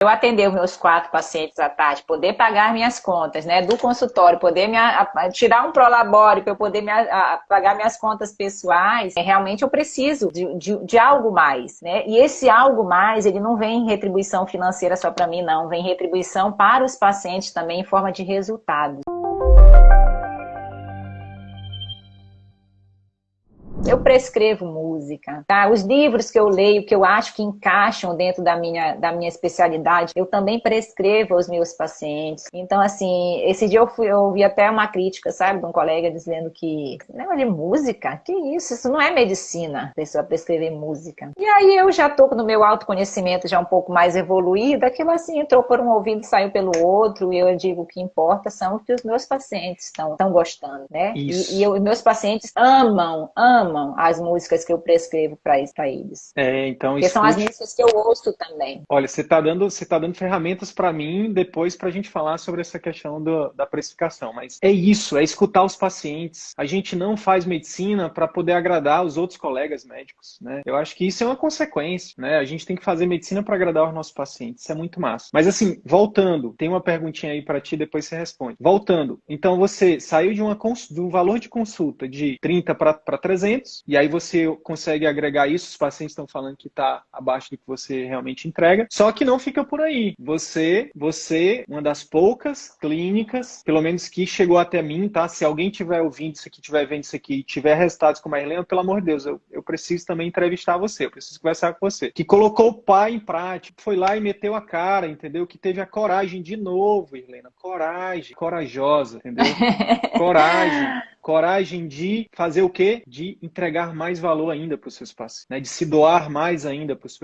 Eu atender os meus 4 pacientes à tarde, poder pagar minhas contas, né, do consultório, poder tirar um prolabore para eu poder pagar minhas contas pessoais, realmente eu preciso de algo mais, né? E esse algo mais, ele não vem em retribuição financeira só para mim, não, vem em retribuição para os pacientes também em forma de resultados. Eu prescrevo música, tá? Os livros que eu leio, que eu acho que encaixam dentro da minha especialidade, eu também prescrevo aos meus pacientes. Então, assim, esse dia eu ouvi até uma crítica, sabe, de um colega dizendo que, negócio de música? Que isso não é medicina, a pessoa prescrever música. E aí eu já tô no meu autoconhecimento já um pouco mais evoluído, aquilo assim entrou por um ouvido e saiu pelo outro, e eu digo o que importa são o que os meus pacientes estão gostando, né? E meus pacientes amam as músicas que eu prescrevo para eles. Então porque são as músicas que eu ouço também. Olha, você tá dando ferramentas para mim depois para a gente falar sobre essa questão da precificação. Mas é isso, é escutar os pacientes. A gente não faz medicina para poder agradar os outros colegas médicos, né? Eu acho que isso é uma consequência, né? A gente tem que fazer medicina para agradar os nossos pacientes. Isso é muito massa. Mas assim, voltando, tem uma perguntinha aí para ti, depois você responde. Voltando, então você saiu de um valor de consulta de 30 para 300, e aí você consegue agregar isso, os pacientes estão falando que está abaixo do que você realmente entrega, só que não fica por aí. Você, uma das poucas clínicas, pelo menos que chegou até mim, tá? Se alguém estiver ouvindo isso aqui, estiver vendo isso aqui, tiver resultados como a Irlena, pelo amor de Deus, eu preciso também entrevistar você, eu preciso conversar com você. Que colocou o pai em prática, foi lá e meteu a cara, entendeu? Que teve a coragem de novo, Irlena, coragem, corajosa, entendeu? Coragem de fazer o quê? De entregar mais valor ainda para os seus pacientes, né? De se doar mais ainda para os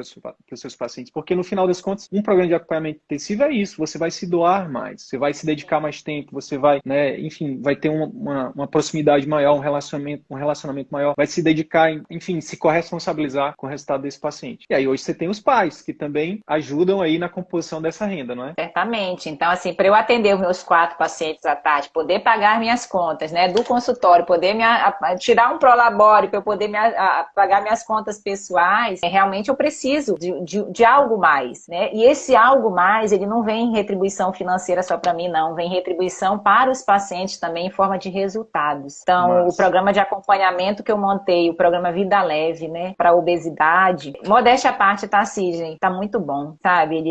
seus pacientes. Porque, no final das contas, um programa de acompanhamento intensivo é isso. Você vai se doar mais, você vai se dedicar mais tempo, você vai, né, enfim, vai ter uma proximidade maior, um relacionamento maior, vai se dedicar, enfim, se corresponsabilizar com o resultado desse paciente. E aí, hoje, você tem os pais, que também ajudam aí na composição dessa renda, não é? Certamente. Então, assim, para eu atender os meus 4 pacientes à tarde, poder pagar minhas contas, né, do consultório, poder tirar um prolabore para eu poder pagar minhas contas pessoais, realmente eu preciso de algo mais, né? E esse algo mais, ele não vem em retribuição financeira só para mim, não, vem em retribuição para os pacientes também em forma de resultados. Então, o programa de acompanhamento que eu montei, o programa Vida Leve, né, para obesidade, modéstia à parte, tá, Sidney? Tá muito bom, sabe?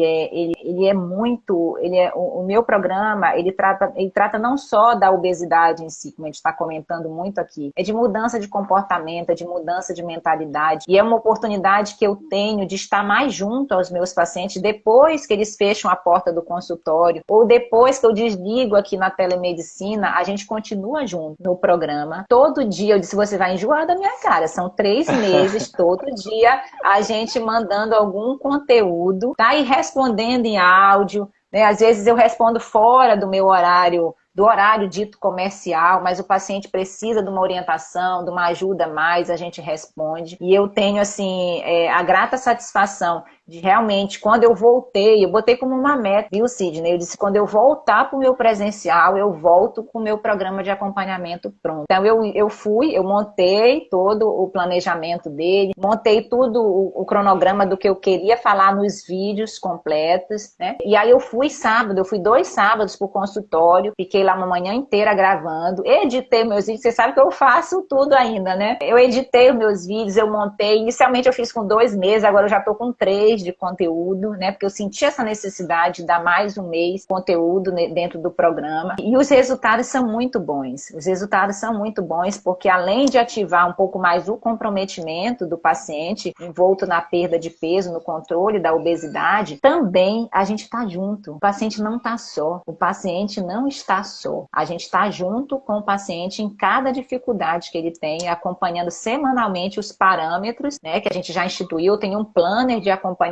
O meu programa, ele trata não só da obesidade em si, como a gente está comentando muito aqui, é de mudança de comportamento, é de mudança de mentalidade, e é uma oportunidade que eu tenho de estar mais junto aos meus pacientes depois que eles fecham a porta do consultório, ou depois que eu desligo aqui na telemedicina, a gente continua junto no programa. Todo dia, eu disse, você vai enjoar da minha cara, são 3 meses, todo dia a gente mandando algum conteúdo, tá? E respondendo em áudio, né? Às vezes eu respondo fora do meu horário, do horário dito comercial, mas o paciente precisa de uma orientação, de uma ajuda a mais, a gente responde. E eu tenho, assim, a grata satisfação de realmente, quando eu voltei, eu botei como uma meta, viu, Sidney? Eu disse, quando eu voltar para o meu presencial, eu volto com o meu programa de acompanhamento pronto. Então, eu montei todo o planejamento dele, montei tudo o cronograma do que eu queria falar nos vídeos completos, né? E aí eu fui 2 sábados para o consultório, fiquei lá uma manhã inteira gravando, editei meus vídeos, você sabe que eu faço tudo ainda, né? Eu editei os meus vídeos, eu montei, inicialmente eu fiz com 2 meses, agora eu já estou com 3 de conteúdo, né? Porque eu senti essa necessidade de dar mais um mês de conteúdo dentro do programa. E os resultados são muito bons. Os resultados são muito bons porque além de ativar um pouco mais o comprometimento do paciente envolto na perda de peso, no controle da obesidade, também a gente está junto. O paciente não está só. O paciente não está só. A gente está junto com o paciente em cada dificuldade que ele tem, acompanhando semanalmente os parâmetros, né? Que a gente já instituiu. Tem um planner de acompanhamento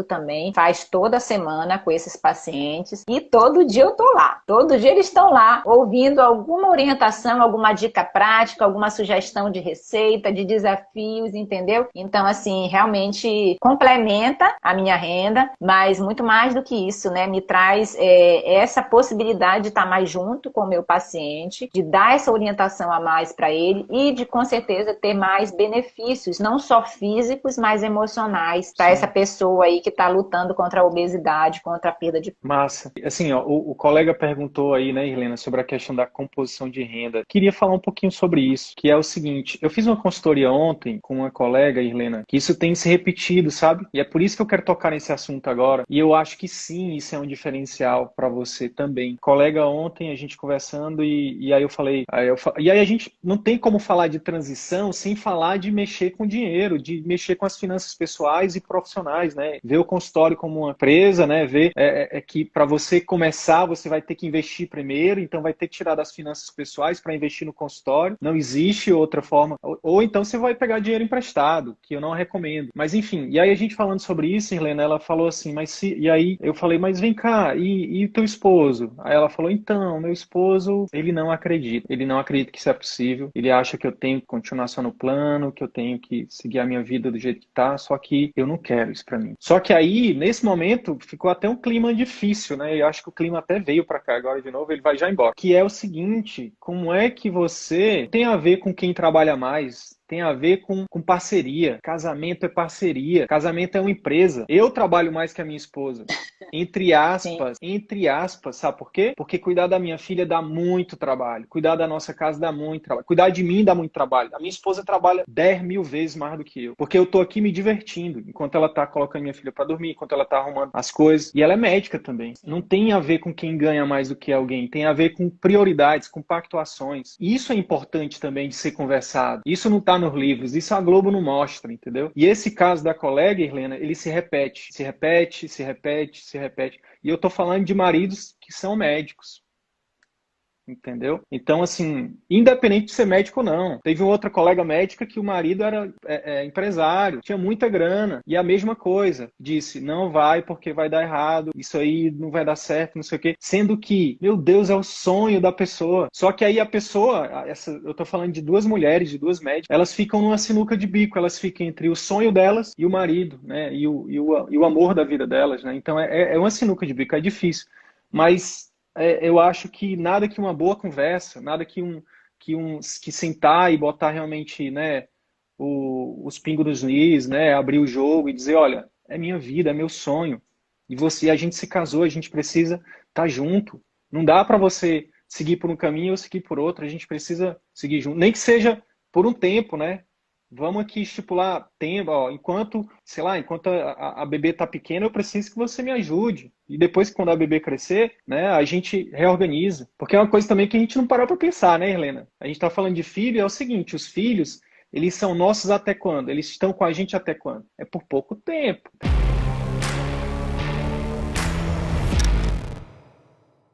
também, faz toda semana com esses pacientes e todo dia eu tô lá, todo dia eles estão lá ouvindo alguma orientação, alguma dica prática, alguma sugestão de receita, de desafios, entendeu? Então, assim, realmente complementa a minha renda, mas muito mais do que isso, né? Me traz essa possibilidade de estar mais junto com o meu paciente, de dar essa orientação a mais para ele e de, com certeza, ter mais benefícios, não só físicos, mas emocionais para essa pessoa pessoa aí que está lutando contra a obesidade, contra a perda de... Massa. Assim, ó, o colega perguntou aí, né, Helena, sobre a questão da composição de renda. Queria falar um pouquinho sobre isso, que é o seguinte, eu fiz uma consultoria ontem com uma colega, Helena, que isso tem se repetido, sabe? E é por isso que eu quero tocar nesse assunto agora. E eu acho que sim, isso é um diferencial para você também. Colega, ontem a gente conversando e aí eu falei, e aí a gente não tem como falar de transição sem falar de mexer com dinheiro, de mexer com as finanças pessoais e profissionais, né? Ver o consultório como uma empresa, né? Ver que para você começar, você vai ter que investir primeiro, então vai ter que tirar das finanças pessoais para investir no consultório. Não existe outra forma. Ou então você vai pegar dinheiro emprestado, que eu não recomendo. Mas enfim, e aí a gente falando sobre isso, Helena, ela falou assim, e aí eu falei, mas vem cá, e teu esposo? Aí ela falou, então, meu esposo, ele não acredita que isso é possível, ele acha que eu tenho que continuar só no plano, que eu tenho que seguir a minha vida do jeito que tá, só que eu não quero isso pra mim. Só que aí, nesse momento, ficou até um clima difícil, né? Eu acho que o clima até veio pra cá agora de novo, ele vai já embora. Que é o seguinte, como é que você tem a ver com quem trabalha mais? Tem a ver com parceria. Casamento é parceria. Casamento é uma empresa. Eu trabalho mais que a minha esposa. Entre aspas, sabe por quê? Porque cuidar da minha filha dá muito trabalho. Cuidar da nossa casa dá muito trabalho. Cuidar de mim dá muito trabalho. A minha esposa trabalha 10 mil vezes mais do que eu. Porque eu tô aqui me divertindo enquanto ela tá colocando minha filha para dormir, enquanto ela tá arrumando as coisas. E ela é médica também. Não tem a ver com quem ganha mais do que alguém. Tem a ver com prioridades, com pactuações. Isso é importante também de ser conversado. Isso não tá nos livros. Isso a Globo não mostra, entendeu? E esse caso da colega, Helena, ele se repete. Se repete, se repete, se repete. E eu tô falando de maridos que são médicos. Entendeu? Então, assim, independente de ser médico ou não. Teve uma outra colega médica que o marido era empresário, tinha muita grana. E a mesma coisa, disse, não vai porque vai dar errado, isso aí não vai dar certo, não sei o quê. Sendo que, meu Deus, é o sonho da pessoa. Só que aí a pessoa, eu tô falando de duas mulheres, de duas médicas, elas ficam numa sinuca de bico, elas ficam entre o sonho delas e o marido, né? E o amor da vida delas, né? Então é uma sinuca de bico, é difícil. Mas eu acho que nada que uma boa conversa, nada que sentar e botar realmente, né, os pingos nos is, né, abrir o jogo e dizer, olha, é minha vida, é meu sonho. E a gente se casou, a gente precisa estar junto. Não dá para você seguir por um caminho ou seguir por outro, a gente precisa seguir junto. Nem que seja por um tempo, né? Vamos aqui estipular tempo, ó, enquanto a bebê está pequena, eu preciso que você me ajude. E depois, quando a bebê crescer, né, a gente reorganiza. Porque é uma coisa também que a gente não parou para pensar, né, Helena? A gente está falando de filho, é o seguinte, os filhos, eles são nossos até quando? Eles estão com a gente até quando? É por pouco tempo.